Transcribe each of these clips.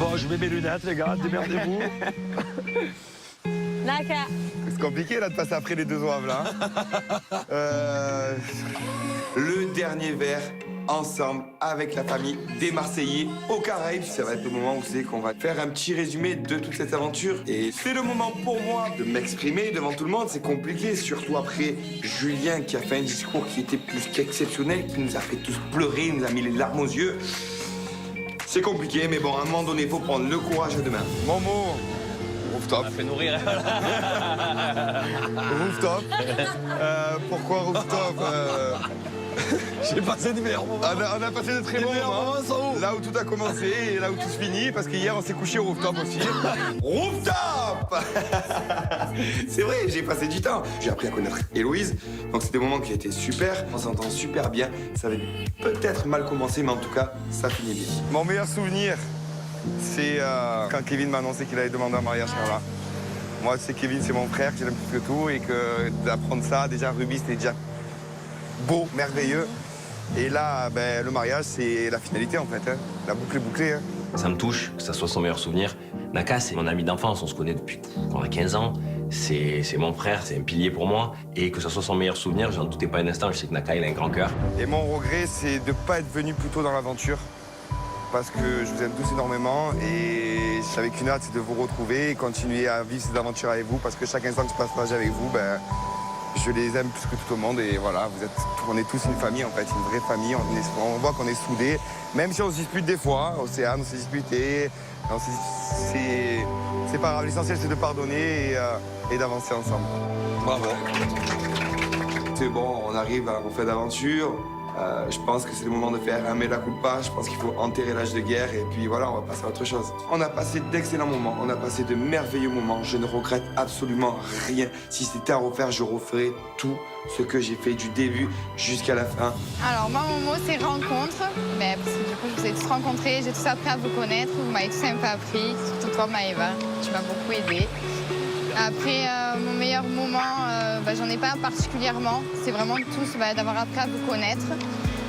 Bon, je mets mes lunettes, les gars, démerdez-vous. Naka. C'est compliqué là de passer après les deux oeuvres là. Le dernier verre, ensemble, avec la famille des Marseillais aux Caraïbes. Ça va être le moment où c'est qu'on va faire un petit résumé de toute cette aventure. Et c'est le moment pour moi de m'exprimer devant tout le monde. C'est compliqué, surtout après Julien qui a fait un discours qui était plus qu'exceptionnel, qui nous a fait tous pleurer, il nous a mis les larmes aux yeux. C'est compliqué, mais bon, à un moment donné, il faut prendre le courage à deux mains. Mon mot, rooftop. Ça fait nourrir. Rooftop. Pourquoi rooftop J'ai passé des meilleurs moments. on a passé de très bons moments. Là où tout a commencé et là où tout se finit, parce qu'hier on s'est couché au rooftop aussi. Rooftop. C'est vrai, j'ai passé du temps. J'ai appris à connaître Héloïse, donc c'est des moments qui étaient super. On s'entend super bien. Ça avait peut-être mal commencé, mais en tout cas, ça finit bien. Mon meilleur souvenir, c'est quand Kevin m'a annoncé qu'il allait demander un mariage Carla. Moi, tu sais, Kevin, c'est mon frère, que j'aime plus que tout, et que d'apprendre ça, déjà, Ruby, c'était déjà beau, merveilleux. Et là, ben, le mariage, c'est la finalité, en fait. Hein. La boucle est bouclée. Hein. Ça me touche, que ça soit son meilleur souvenir. Naka, c'est mon ami d'enfance, on se connaît depuis qu'on a 15 ans. C'est mon frère, c'est un pilier pour moi. Et que ça soit son meilleur souvenir, j'en doutais pas un instant, je sais que Naka, il a un grand cœur. Et mon regret, c'est de ne pas être venu plus tôt dans l'aventure. Parce que je vous aime tous énormément et j'avais qu'une hâte, c'est de vous retrouver et continuer à vivre ces aventures avec vous. Parce que chaque instant que je passe avec vous, ben, je les aime plus que tout au monde. Et voilà, on est tous une famille en fait, une vraie famille. On voit qu'on est soudés, même si on se dispute des fois. Océane, on s'est disputé. C'est pas grave, l'essentiel c'est de pardonner et d'avancer ensemble. Bravo. C'est bon, on arrive à une fin d'aventure. Je pense que c'est le moment de faire un mea culpa. Je pense qu'il faut enterrer l'âge de guerre et puis voilà, on va passer à autre chose. On a passé d'excellents moments, on a passé de merveilleux moments. Je ne regrette absolument rien. Si c'était à refaire, je referais tout ce que j'ai fait du début jusqu'à la fin. Alors moi, mon mot, c'est rencontre. Mais parce que du coup, je vous ai tous rencontrés, j'ai tous appris à vous connaître. Vous m'avez tous un peu appris, surtout toi, Maëva. Tu m'as beaucoup aidé. Après, mon meilleur moment, j'en ai pas particulièrement. C'est vraiment tous d'avoir appris à vous connaître.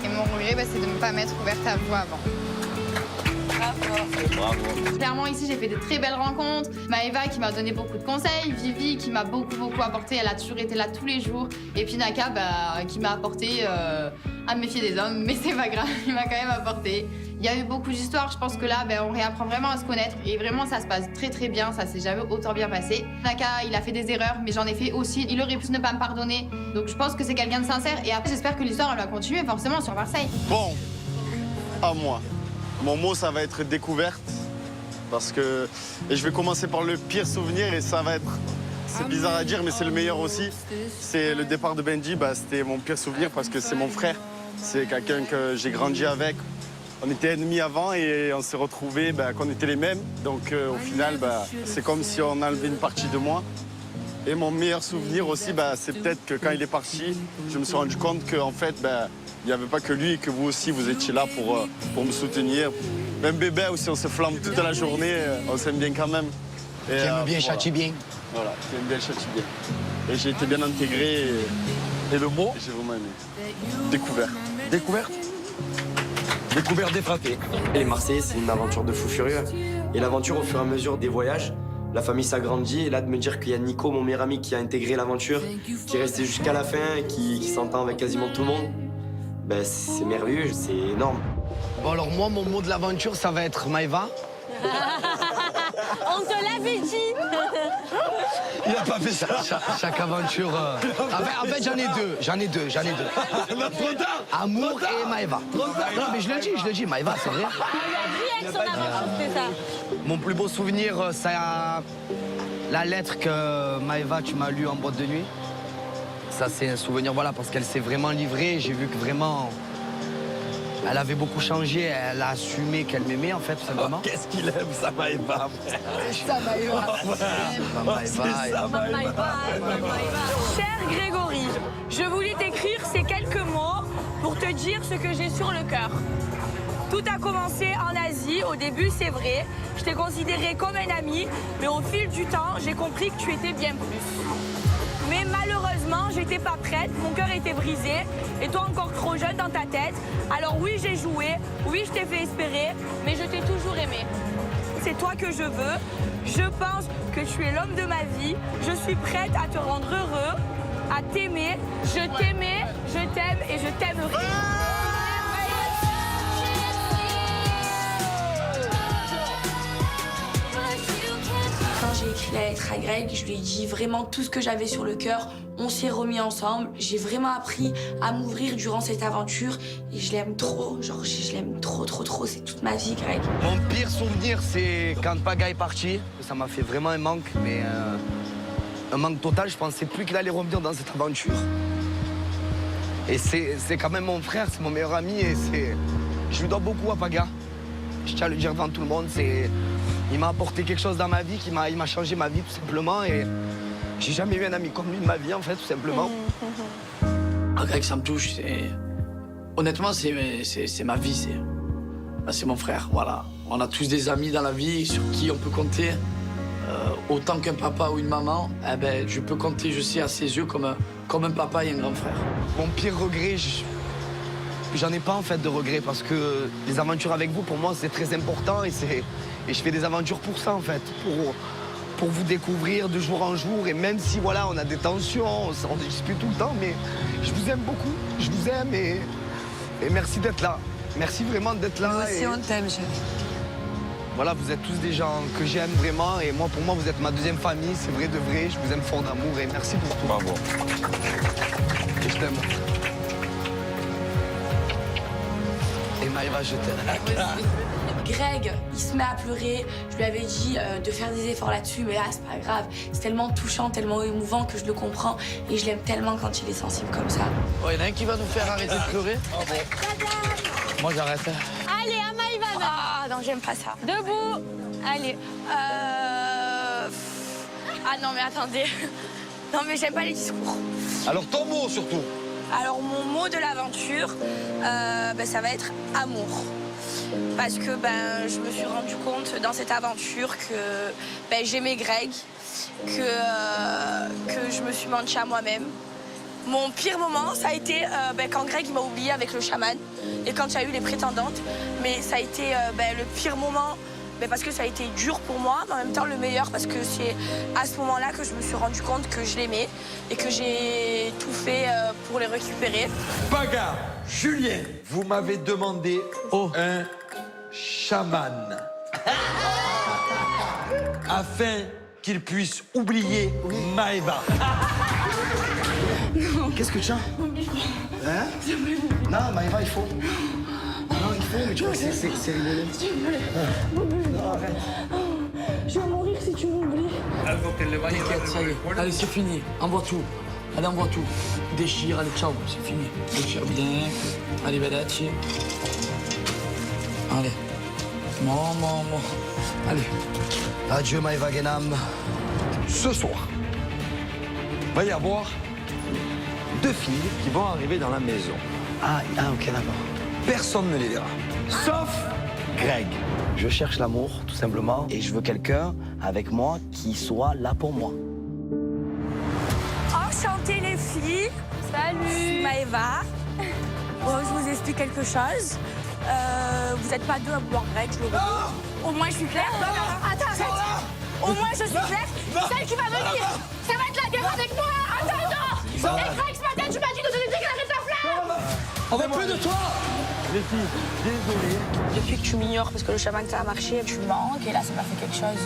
Et mon regret, c'est de ne pas m'être ouverte à vous avant. Bravo. Clairement, ici, j'ai fait de très belles rencontres. Maëva qui m'a donné beaucoup de conseils. Vivi qui m'a beaucoup apporté. Elle a toujours été là tous les jours. Et puis Naka qui m'a apporté à me méfier des hommes. Mais c'est pas grave, il m'a quand même apporté. Il y a eu beaucoup d'histoires. Je pense que là, on réapprend vraiment à se connaître. Et vraiment, ça se passe très bien. Ça s'est jamais autant bien passé. Naka, il a fait des erreurs, mais j'en ai fait aussi. Il aurait pu ne pas me pardonner. Donc je pense que c'est quelqu'un de sincère. Et après, j'espère que l'histoire, elle va continuer forcément sur Marseille. Bon, à moi. Mon mot, ça va être découverte. Parce que... Et je vais commencer par le pire souvenir et ça va être... C'est bizarre à dire, mais c'est le meilleur aussi. C'est le départ de Benji. C'était mon pire souvenir parce que c'est mon frère. C'est quelqu'un que j'ai grandi avec. On était ennemis avant et on s'est retrouvés qu'on était les mêmes. Donc au final, c'est comme si on enlevait une partie de moi. Et mon meilleur souvenir aussi, c'est peut-être que quand il est parti, je me suis rendu compte qu'en fait, il n'y avait pas que lui et que vous aussi, vous étiez là pour me soutenir. Même bébé aussi, on se flamme toute la journée, on s'aime bien quand même. Qui aime bien, châtie bien. Voilà, qui aime bien, châtie bien. Et j'ai été bien intégré Et le mot? j'ai vraiment aimé. Découvert. Découverte? Découverte des frappés. Les Marseillais, c'est une aventure de fou furieux. Et l'aventure, au fur et à mesure des voyages, la famille s'agrandit. Et là, de me dire qu'il y a Nico, mon meilleur ami, qui a intégré l'aventure, qui est resté jusqu'à la fin, qui s'entend avec quasiment tout le monde, c'est merveilleux, c'est énorme. Bon, alors moi, mon mot de l'aventure, ça va être Maëva. On te l'avait dit. Il a pas fait ça. Chaque aventure... En fait, j'en ai deux. Trop tard. Amour et Maëva. Non, mais je le dis, Maëva, c'est vrai. Il a dit avec son amour, c'est ça. Mon plus beau souvenir, c'est la lettre que Maëva, tu m'as lue en boîte de nuit. Ça, c'est un souvenir, voilà, parce qu'elle s'est vraiment livrée. J'ai vu que vraiment, elle avait beaucoup changé. Elle a assumé qu'elle m'aimait, en fait, tout simplement. Qu'est-ce qu'il aime, ça Maëva. Ça, Maëva. Ça Maëva. Cher Grégory, je voulais t'écrire ces quelques mots pour te dire ce que j'ai sur le cœur. Tout a commencé en Asie, au début c'est vrai, je t'ai considéré comme un ami, mais au fil du temps, j'ai compris que tu étais bien plus. Mais malheureusement, j'étais pas prête, mon cœur était brisé, et toi encore trop jeune dans ta tête. Alors oui, j'ai joué, oui, je t'ai fait espérer, mais je t'ai toujours aimé. C'est c'est toi que je veux. Je pense que tu es l'homme de ma vie. Je suis prête à te rendre heureux, à t'aimer. Je t'aimais, je t'aime et je t'aimerai. Quand j'ai écrit la lettre à Greg, je lui ai dit vraiment tout ce que j'avais sur le cœur. On s'est remis ensemble. J'ai vraiment appris à m'ouvrir durant cette aventure. Et je l'aime trop. Genre, je l'aime trop, trop, trop. C'est toute ma vie, Greg. Mon pire souvenir, c'est quand Paga est parti. Ça m'a fait vraiment un manque, mais un manque total. Je pensais plus qu'il allait revenir dans cette aventure. Et c'est quand même mon frère, c'est mon meilleur ami. Et je lui dois beaucoup à Paga. Je tiens à le dire devant tout le monde. Il m'a apporté quelque chose dans ma vie, il m'a changé ma vie, tout simplement. Et j'ai jamais eu un ami comme lui de ma vie, en fait, tout simplement. Ah, Greg, ça me touche. Honnêtement, c'est ma vie. C'est mon frère, voilà. On a tous des amis dans la vie sur qui on peut compter. Autant qu'un papa ou une maman, eh ben, je peux compter, je sais, à ses yeux comme un papa et un grand frère. Mon pire regret, j'en ai pas en fait de regret parce que les aventures avec vous, pour moi, c'est très important et je fais des aventures pour ça en fait, pour vous découvrir de jour en jour. Et même si voilà, on a des tensions, on se dispute tout le temps, mais je vous aime beaucoup, je vous aime et merci d'être là. Merci vraiment d'être là. Nous aussi, on t'aime, chérie. Voilà, vous êtes tous des gens que j'aime vraiment et moi, pour moi, vous êtes ma deuxième famille, c'est vrai de vrai, je vous aime fort d'amour et merci pour tout. Bravo. Et je t'aime. Et Maëva, je t'aime. Greg, il se met à pleurer. Je lui avais dit de faire des efforts là-dessus, mais là, c'est pas grave. C'est tellement touchant, tellement émouvant que je le comprends. Et je l'aime tellement quand il est sensible comme ça. Oh, il y en a un qui va nous faire arrêter de pleurer. Moi, j'arrête. Allez, à Maïva. Ah non, j'aime pas ça. Debout. Allez. Ah non, mais attendez. Non, mais j'aime pas les discours. Alors ton mot surtout. Alors, mon mot de l'aventure, ça va être amour. Parce que je me suis rendu compte dans cette aventure que j'aimais Greg, que je me suis menti à moi-même. Mon pire moment, ça a été quand Greg m'a oublié avec le chaman et quand il y a eu les prétendantes. Mais ça a été le pire moment parce que ça a été dur pour moi, mais en même temps le meilleur parce que c'est à ce moment-là que je me suis rendu compte que je l'aimais et que j'ai tout fait pour les récupérer. Paga, Julien, vous m'avez demandé un chaman afin qu'il puisse oublier Maëva. Qu'est-ce que tu as? Hein? Non, Maëva, il faut. Non, il faut, mais tu vois, c'est rigolo. Non, arrête. Je vais mourir si tu m'oublies. T'inquiète, ça y est. Allez, c'est fini. Envoie tout. Allez, envoie tout. Déchire, allez, ciao, c'est fini. Déchire bien. Allez, vedete. Allez. Bon. Allez. Adieu, Maëva Genam. Ce soir, va y avoir 2 filles qui vont arriver dans la maison. Ah, ok, d'accord. Personne ne les verra, sauf Greg. Je cherche l'amour, tout simplement, et je veux quelqu'un avec moi qui soit là pour moi. Enchantée les filles. Salut. Maëva. Bon, je vous explique quelque chose. Vous n'êtes pas deux à vouloir Greg, je le vois. Au moins, je suis claire. Attends, arrête. Au moins, je suis claire. Celle qui va venir, ça va être la guerre avec moi. Attends. Et Greg, ce matin, tu m'as dit de te déclarer ta flamme. On veut plus de toi. Les filles, désolé. Depuis que tu m'ignores parce que le chaman ça a marché, tu me manques. Et là, ça m'a fait quelque chose.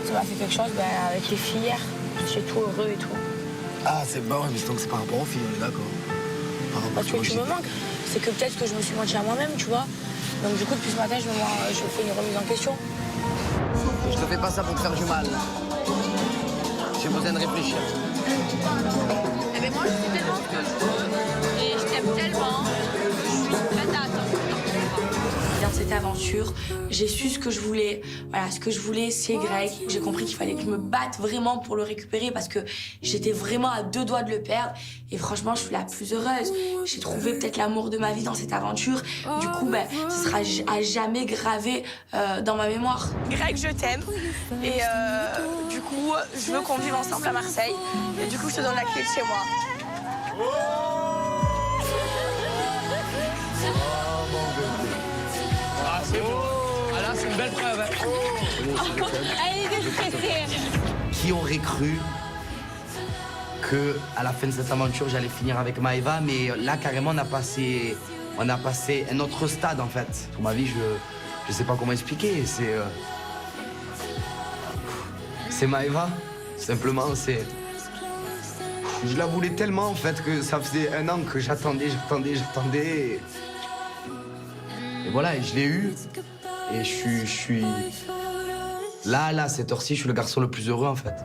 Ça m'a fait quelque chose avec les filles hier. J'étais tout heureux et tout. Ah, c'est bon, mais donc c'est par rapport aux filles, on est d'accord. Parce que tu me manques. C'est que peut-être que je me suis menti à moi-même, tu vois. Donc du coup, depuis ce matin, je fais une remise en question. Je te fais pas ça pour te faire du mal. J'ai besoin de réfléchir. Eh bien, moi, je sais tellement ce que je veux et je t'aime tellement que je suis prête à attendre. Dans cette aventure, j'ai su ce que je voulais. Voilà, ce que je voulais, c'est Greg. J'ai compris qu'il fallait que je me batte vraiment pour le récupérer parce que j'étais vraiment à 2 doigts de le perdre. Et franchement, je suis la plus heureuse. J'ai trouvé peut-être l'amour de ma vie dans cette aventure. Du coup, ce sera à jamais gravé dans ma mémoire. Greg, je t'aime. Et du coup, je veux qu'on vive ensemble à Marseille. Et du coup, je te donne la clé de chez moi. Ah, c'est beau. Ah, là, c'est beau. belle preuve. Elle est stressée. Qui aurait cru que à la fin de cette aventure, j'allais finir avec Maëva, mais là, carrément, on a passé un autre stade, en fait. Pour ma vie, je sais pas comment expliquer. C'est Maëva, simplement, c'est... Je la voulais tellement, en fait, que ça faisait 1 an que j'attendais. Et voilà, et je l'ai eu. Et je suis... Là, à cette heure-ci, je suis le garçon le plus heureux, en fait.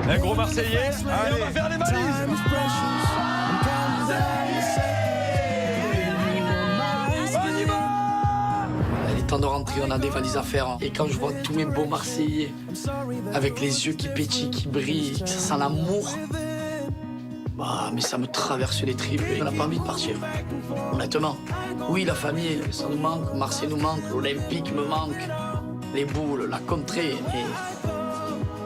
Un gros Marseillais. Allez, on va faire les valises. Il est temps de rentrer, on a des valises à faire. Et quand je vois tous mes beaux Marseillais, avec les yeux qui pétillent, qui brillent, ça sent l'amour, bah, mais ça me traverse les tripes et on n'a pas envie de partir. Honnêtement. Oui, la famille, ça nous manque, Marseille nous manque, l'Olympique me manque, les boules, la contrée. Et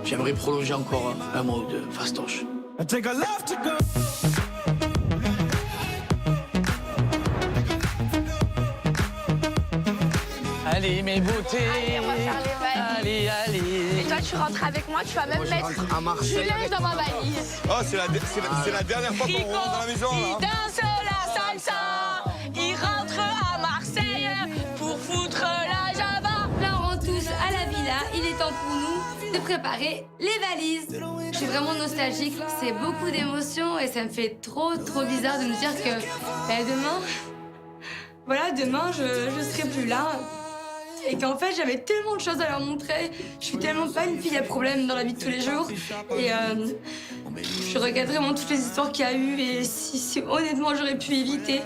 j'aimerais prolonger encore un mois ou 2, fastoche. Allez, mes beautés. Allez, on va faire les valises. Allez. Et toi, tu rentres avec moi, tu vas même mettre à Marseille du linge avec dans ma toi. valise. Oh, c'est la dernière fois qu'on rentre dans la maison, Il là. danse la salsa. Il rentre à Marseille pour foutre la java. Là, on rentre tous à la villa. Il est temps pour nous de préparer les valises. Je suis vraiment nostalgique. C'est beaucoup d'émotions et ça me fait trop bizarre de me dire que demain, je serai plus là. Et qu'en fait, j'avais tellement de choses à leur montrer. Je suis tellement pas une fille à problème dans la vie de tous les jours. Et je regrette vraiment toutes les histoires qu'il y a eu. Et si honnêtement, j'aurais pu éviter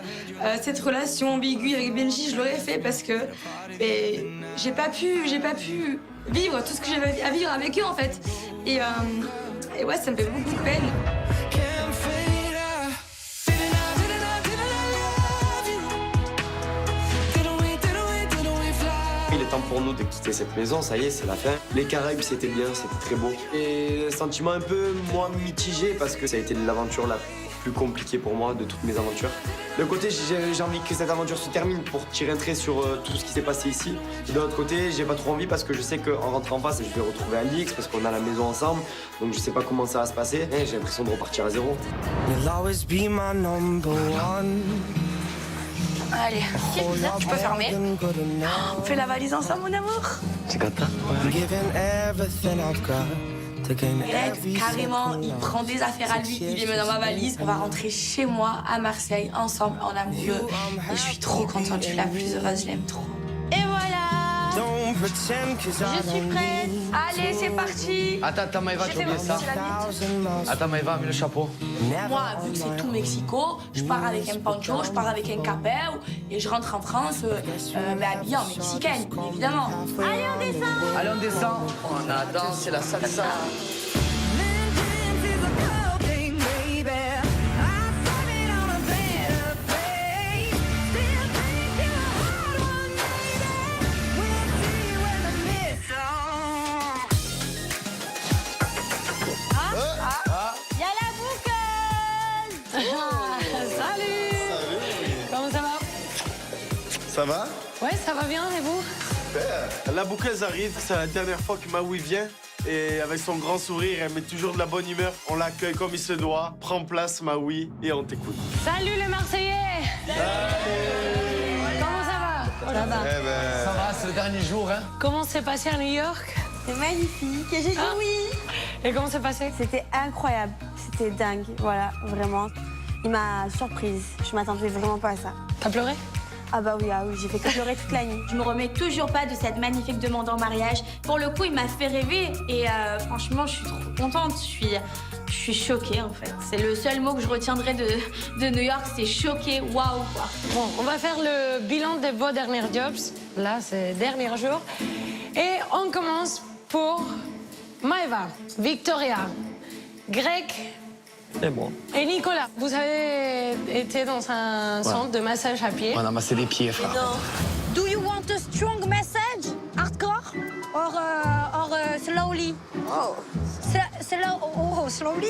cette relation ambiguë avec Benji, je l'aurais fait parce que j'ai pas pu vivre tout ce que j'avais à vivre avec eux, en fait. Et ouais, ça me fait beaucoup de peine. Il est temps pour nous de quitter cette maison, ça y est, c'est la fin. Les Caraïbes, c'était bien, c'était très beau. Et sentiment un peu moins mitigé parce que ça a été l'aventure la plus compliquée pour moi de toutes mes aventures. D'un côté, j'ai envie que cette aventure se termine pour tirer un trait sur tout ce qui s'est passé ici. Et de l'autre côté, j'ai pas trop envie parce que je sais qu'en rentrant en face, je vais retrouver Alix parce qu'on a la maison ensemble. Donc je sais pas comment ça va se passer. Et j'ai l'impression de repartir à zéro. Allez, tu peux fermer. On fait la valise ensemble, mon amour. C'est content. Greg, carrément, il prend des affaires à lui, il les met dans ma valise. On va rentrer chez moi à Marseille, ensemble, en amoureux. Et je suis trop contente, je suis la plus heureuse, je l'aime trop. Et voilà! Je suis prête. Allez, c'est parti. Attends, Maëva, tu as oublié ça. Attends, Maëva, mets le chapeau. Moi, vu que c'est tout Mexico, je pars avec un poncho, je pars avec un capel et je rentre en France habillée en mexicaine, évidemment. Allez, on descend. Allez, on descend. On a dansé la salsa. Ça va? Ouais, ça va bien, et vous? Super. La bouqueuse arrive, c'est la dernière fois que Maui vient. Et avec son grand sourire, elle met toujours de la bonne humeur. On l'accueille comme il se doit. Prends place, Maui, et on t'écoute. Salut les Marseillais! Salut! Comment ça va? Ça va. Ça va, c'est le dernier jour, hein? Comment s'est passé à New York? C'est magnifique et j'ai joui. Et comment c'est passé? C'était incroyable, c'était dingue, voilà, vraiment. Il m'a surprise, je m'attendais vraiment pas à ça. T'as pleuré? Ah bah oui, j'ai fait que pleurer toute la nuit. Je me remets toujours pas de cette magnifique demande en mariage. Pour le coup, il m'a fait rêver et franchement, je suis trop contente. Je suis choquée en fait. C'est le seul mot que je retiendrai de New York, c'est choquée. Waouh quoi. Bon, on va faire le bilan de vos derniers jobs. Là, c'est le dernier jour. Et on commence pour Maëva, Victoria, Greg Et moi. et Nicolas. Vous avez été dans un centre de massage à pied. On a massé des pieds, frère. Do you want a strong message? Hardcore? Or slowly? slowly. Oh. Slowly.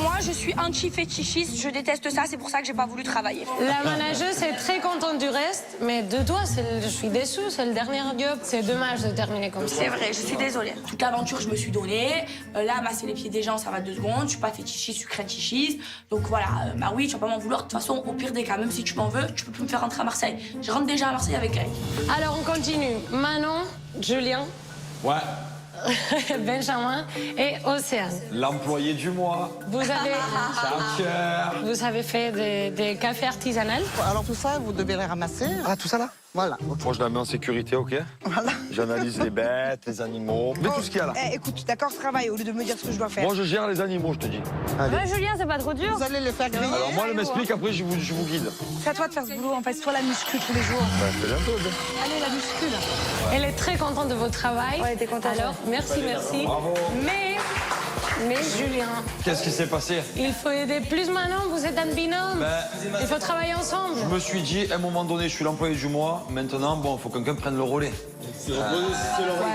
Moi, je suis anti-fétichiste. Je déteste ça. C'est pour ça que j'ai pas voulu travailler. La manageuse est très contente du reste, mais de toi, je suis déçue. C'est le dernier job. C'est dommage de terminer comme ça. C'est vrai, je suis désolée. Toute l'aventure, je me suis donnée. Là, masser les pieds des gens, ça va 2 secondes. Je suis pas fétichiste, je suis craintichiste. Donc voilà, bah oui, tu vas pas m'en vouloir. De toute façon, au pire des cas, même si tu m'en veux, tu peux plus me faire rentrer à Marseille. Je rentre déjà à Marseille avec elle. Alors, on continue. Manon, Julien, Ouais. Benjamin et Océane. L'employé du mois. Vous avez fait des cafés artisanaux. Alors tout ça, vous devez les ramasser. Ah, tout ça là? Voilà. Moi, je la mets en sécurité, ok? Voilà. J'analyse les bêtes, les animaux, mais tout ce qu'il y a là. Écoute, d'accord, je travaille au lieu de me dire ce que je dois faire. Moi, je gère les animaux, je te dis. Allez. Ouais, Julien, c'est pas trop dur. Vous allez les faire griller. Alors, moi, elle m'explique, après, je vous guide. C'est à toi de faire ce boulot, en fait. Toi, la muscu tous les jours. Bah, fais un peu, Allez, la muscu, là. Elle est très contente de votre travail. Ouais, t'es contente. Alors, merci. Bravo. Mais Julien, Qu'est-ce qui s'est passé? il faut aider plus Manon, vous êtes un binôme. Ben, Il faut travailler ensemble. je me suis dit, à un moment donné, je suis l'employé du mois. Maintenant, bon, il faut que quelqu'un prenne le relais. Ouais,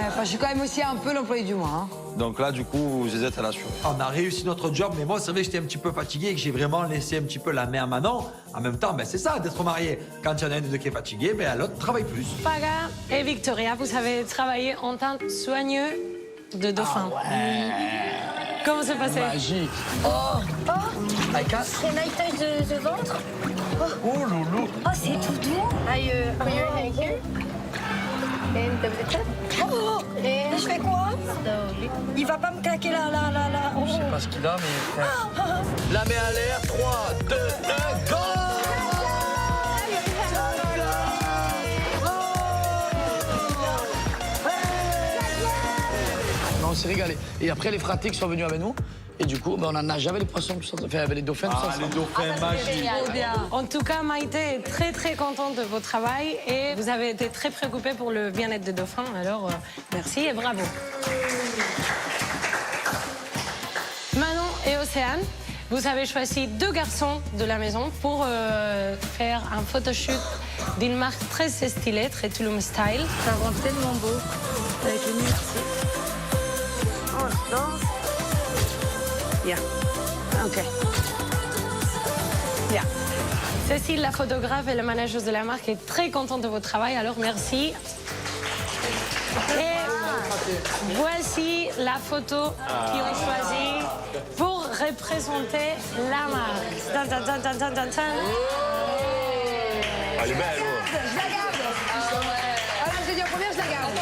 enfin, je suis quand même aussi un peu l'employé du mois. Hein. Donc là, du coup, Zézette, elle assure. On a réussi notre job, mais moi, c'est vrai que j'étais un petit peu fatigué et que j'ai vraiment laissé un petit peu la main à Manon. En même temps, ben, c'est ça, d'être marié. Quand il y en a un des deux qui est fatigué, ben, l'autre travaille plus. Paga et Victoria, vous avez travaillé en tant que soigneux de dauphin. Comment c'est passé? Magique. Son taille de ventre. Oh, loulou. Oh, c'est tout doux. Oh, et je fais quoi? Il va pas me claquer là. Je sais pas ce qu'il a, mais... La main à l'air, 3, 2, 1, go! On s'est régalé. Et après, les fratés qui sont venus avec nous. Et du coup, on en a jamais les poissons, tout ça. Enfin, avec les dauphins, tout ça. Les dauphins magiques. En tout cas, Maïté est très contente de votre travail et vous avez été très préoccupée pour le bien-être des dauphins. Alors, merci et bravo. Manon et Océane, vous avez choisi 2 garçons de la maison pour faire un photoshoot d'une marque très stylée, très Tulum style. Ça rend tellement beau. Avec les murs. Oh, non. Yeah. OK. Yeah. Cécile, la photographe et la manageuse de la marque, est très contente de votre travail, alors merci. Et voici la photo qu'ils ont choisie pour représenter la marque. Tan, tan, tan, tan, tan, tan, tan. Elle est belle, Je la garde. Alors, je dis en première, je la garde.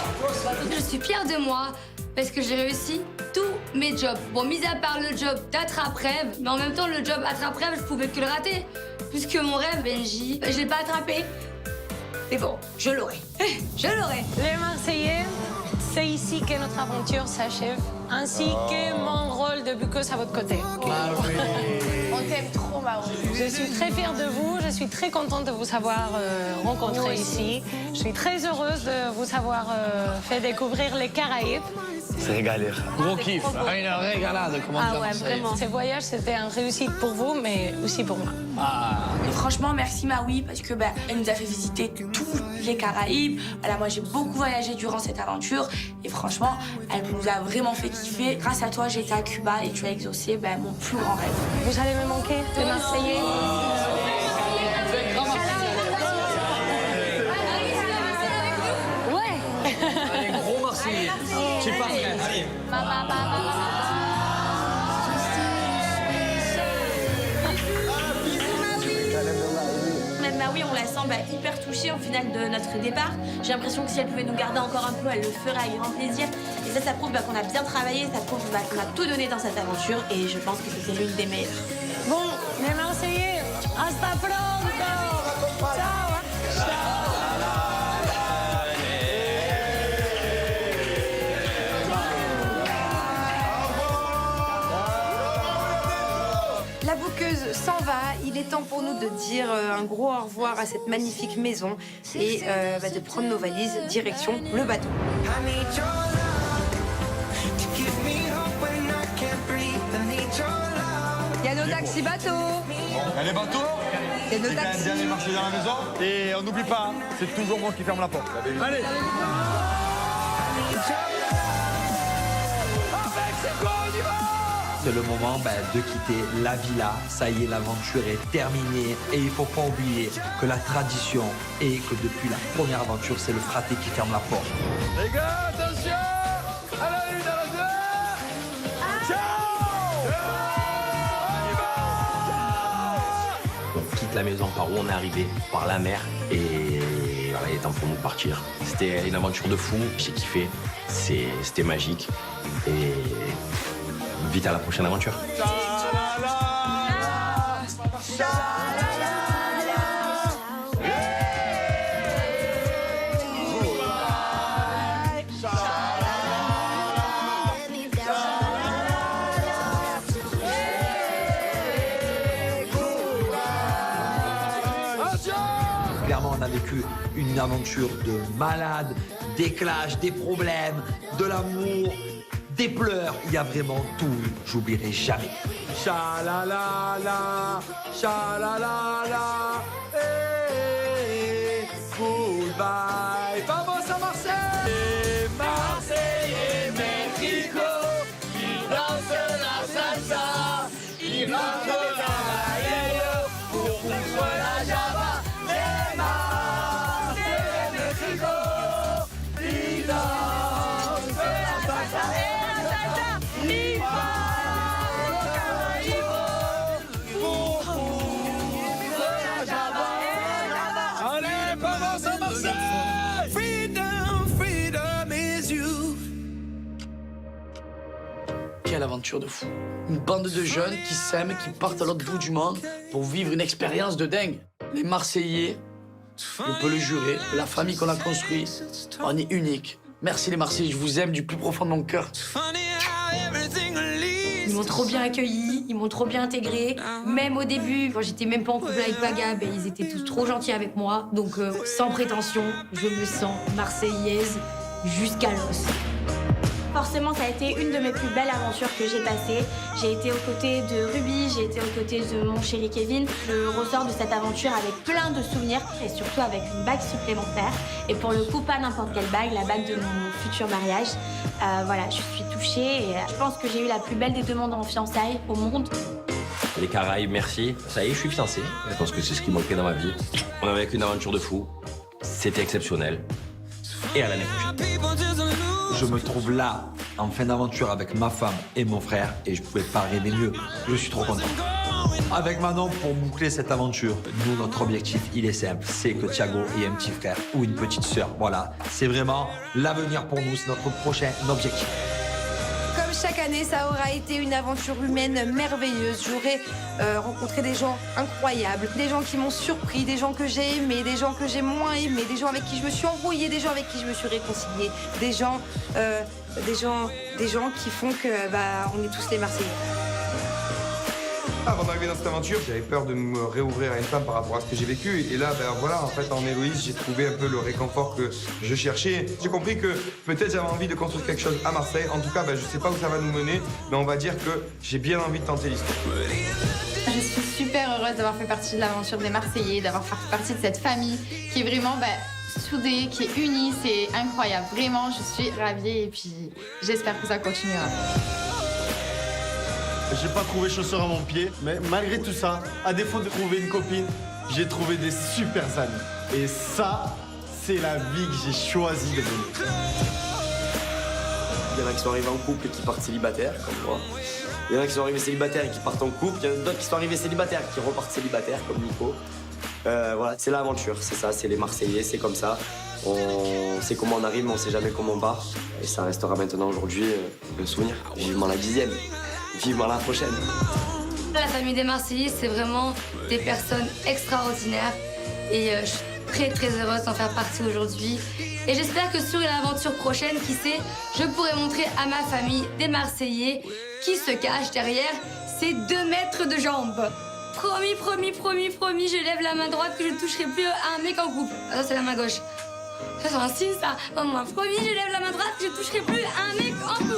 Je suis fière de moi parce que j'ai réussi tous mes jobs. Bon, mis à part le job d'attrape-rêve, mais en même temps, le job attrape-rêve, je pouvais que le rater. Puisque mon rêve, Benji, je l'ai pas attrapé. Mais bon, je l'aurai. Je l'aurai. Les Marseillais, c'est ici que notre aventure s'achève, ainsi que mon rôle de bucos à votre côté. On t'aime trop, Maro. Je suis très fière de vous, je suis très contente de vous avoir rencontré ici. Je suis très heureuse de vous avoir fait découvrir les Caraïbes. C'est régalé. Gros kiff. Une régalade, comment dire. Ouais, vraiment. Ces voyages, c'était une réussite pour vous, mais aussi pour moi. Et franchement, merci Maui parce que elle nous a fait visiter tous les Caraïbes. Voilà, moi j'ai beaucoup voyagé durant cette aventure et franchement, elle nous a vraiment fait kiffer. Grâce à toi, j'ai été à Cuba et tu as exaucé mon plus grand rêve. Vous allez me manquer, les Marseillais. Ouais. Allez, gros Marseillais. Tu es pas prêt, allez. Même Maui, on la sent hyper touchée au final de notre départ. J'ai l'impression que si elle pouvait nous garder encore un peu, elle le ferait avec grand plaisir. Et ça prouve qu'on a bien travaillé, ça prouve qu'on a tout donné dans cette aventure et je pense que c'était l'une des meilleures. Bon, les Marseillais, hasta pronto. Ciao. La bouqueuse s'en va. Il est temps pour nous de dire un gros au revoir à cette magnifique maison et de prendre nos valises direction le bateau. Il y a nos taxis bateaux. Elle est bateau? Il y a nos C'est quand même taxis. bien les marcher dans la maison. Et on n'oublie pas, c'est toujours moi qui ferme la porte. Allez. C'est le moment de quitter la villa. Ça y est, l'aventure est terminée. Et il ne faut pas oublier que la tradition est que depuis la première aventure, c'est le fraté qui ferme la porte. Les gars, attention! À la une, à la deux! Ciao! On quitte la maison par où on est arrivé, par la mer. Et voilà, il est temps pour nous de partir. C'était une aventure de fou. J'ai kiffé. C'était magique. Et vite à la prochaine aventure. Clairement, on a vécu une aventure de malade, des clashs, des problèmes, de l'amour, des pleurs. Il y a vraiment tout eu. J'oublierai jamais. Cha-la-la-la, cha-la-la-la, hey, goodbye. Vamos à Marseille! Les Marseillais, Mexico, ils dansent la salsa, ils rentrent dans la yellow pour foutre la java. Les Marseillais, Mexico, ils dansent la salsa. Quelle aventure de fou. Une bande de jeunes qui s'aiment, qui partent à l'autre bout du monde pour vivre une expérience de dingue. Les Marseillais, je peux le jurer, la famille qu'on a construite, on est unique. Merci les Marseillais, je vous aime du plus profond de mon cœur. Ils m'ont trop bien accueilli, ils m'ont trop bien intégré. Même au début, quand j'étais même pas en couple avec Paga, ils étaient tous trop gentils avec moi. Donc sans prétention, je me sens marseillaise jusqu'à l'os. Forcément, ça a été une de mes plus belles aventures que j'ai passées. J'ai été aux côtés de Ruby, j'ai été aux côtés de mon chéri Kevin. Je ressors de cette aventure avec plein de souvenirs et surtout avec une bague supplémentaire. Et pour le coup, pas n'importe quelle bague, la bague de mon futur mariage. Voilà, je suis touchée et je pense que j'ai eu la plus belle des demandes en fiançailles au monde. Les Caraïbes, merci. Ça y est, je suis fiancé. Je pense que c'est ce qui manquait dans ma vie. On a vécu une aventure de fou. C'était exceptionnel. Et à l'année prochaine. Je me trouve là, en fin d'aventure avec ma femme et mon frère, et je pouvais pas rêver mieux. Je suis trop content. Avec Manon, pour boucler cette aventure, nous, notre objectif, il est simple. C'est que Thiago ait un petit frère ou une petite sœur. Voilà, c'est vraiment l'avenir pour nous, c'est notre prochain objectif. Comme chaque année, ça aura été une aventure humaine merveilleuse. J'aurai rencontré des gens incroyables, des gens qui m'ont surpris, des gens que j'ai aimés, des gens que j'ai moins aimés, des gens avec qui je me suis embrouillée, des gens avec qui je me suis réconciliée, des gens qui font que on est tous les Marseillais. Avant d'arriver dans cette aventure, j'avais peur de me réouvrir à une femme par rapport à ce que j'ai vécu. Et là, voilà, en fait, en Héloïse, j'ai trouvé un peu le réconfort que je cherchais. J'ai compris que peut-être j'avais envie de construire quelque chose à Marseille. En tout cas, je sais pas où ça va nous mener, mais on va dire que j'ai bien envie de tenter l'histoire. Je suis super heureuse d'avoir fait partie de l'aventure des Marseillais, d'avoir fait partie de cette famille qui est vraiment soudée, qui est unie. C'est incroyable. Vraiment, je suis ravie et puis j'espère que ça continuera. J'ai pas trouvé chaussures à mon pied, mais malgré tout ça, à défaut de trouver une copine, j'ai trouvé des super amis. Et ça, c'est la vie que j'ai choisi de mener. Il y en a qui sont arrivés en couple et qui partent célibataires, comme moi. Il y en a qui sont arrivés célibataires et qui partent en couple. Il y en a d'autres qui sont arrivés célibataires et qui repartent célibataires, comme Nico. Voilà, c'est l'aventure, c'est ça, c'est les Marseillais, c'est comme ça. On sait comment on arrive, mais on sait jamais comment on part. Et ça restera maintenant aujourd'hui un souvenir. Vivement la 10e. Vivement la prochaine. La famille des Marseillais, c'est vraiment des personnes extraordinaires. Et je suis très très heureuse d'en faire partie aujourd'hui. Et j'espère que sur une aventure prochaine, qui sait, je pourrai montrer à ma famille des Marseillais qui se cachent derrière ces 2 mètres de jambes. Promis, promis, promis, promis, je lève la main droite que je ne toucherai plus à un mec en couple. Ah, ça, c'est la main gauche. Ça, c'est un signe, ça. Non, moi, promis, je lève la main droite que je ne toucherai plus à un mec en couple.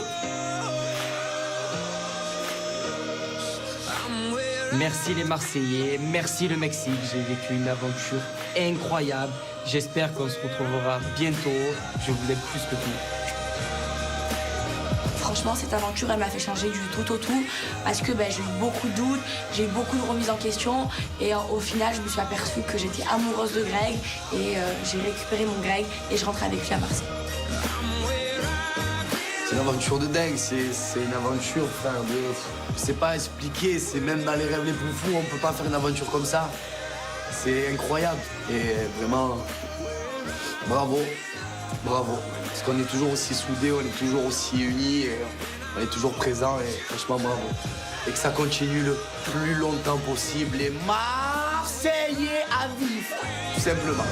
Merci les Marseillais, merci le Mexique. J'ai vécu une aventure incroyable. J'espère qu'on se retrouvera bientôt. Je vous aime plus que tout. franchement, cette aventure, elle m'a fait changer du tout au tout parce que j'ai eu beaucoup de doutes, j'ai eu beaucoup de remises en question et au final, je me suis aperçue que j'étais amoureuse de Greg et j'ai récupéré mon Greg et je rentrais avec lui à Marseille. C'est une aventure de dingue, c'est une aventure, frère, je sais pas expliquer, c'est même dans les rêves les plus fous, on peut pas faire une aventure comme ça. C'est incroyable et vraiment, bravo, bravo. Parce qu'on est toujours aussi soudés, on est toujours aussi unis, et on est toujours présents et franchement bravo. Et que ça continue le plus longtemps possible, les Marseillais à vivre, tout simplement.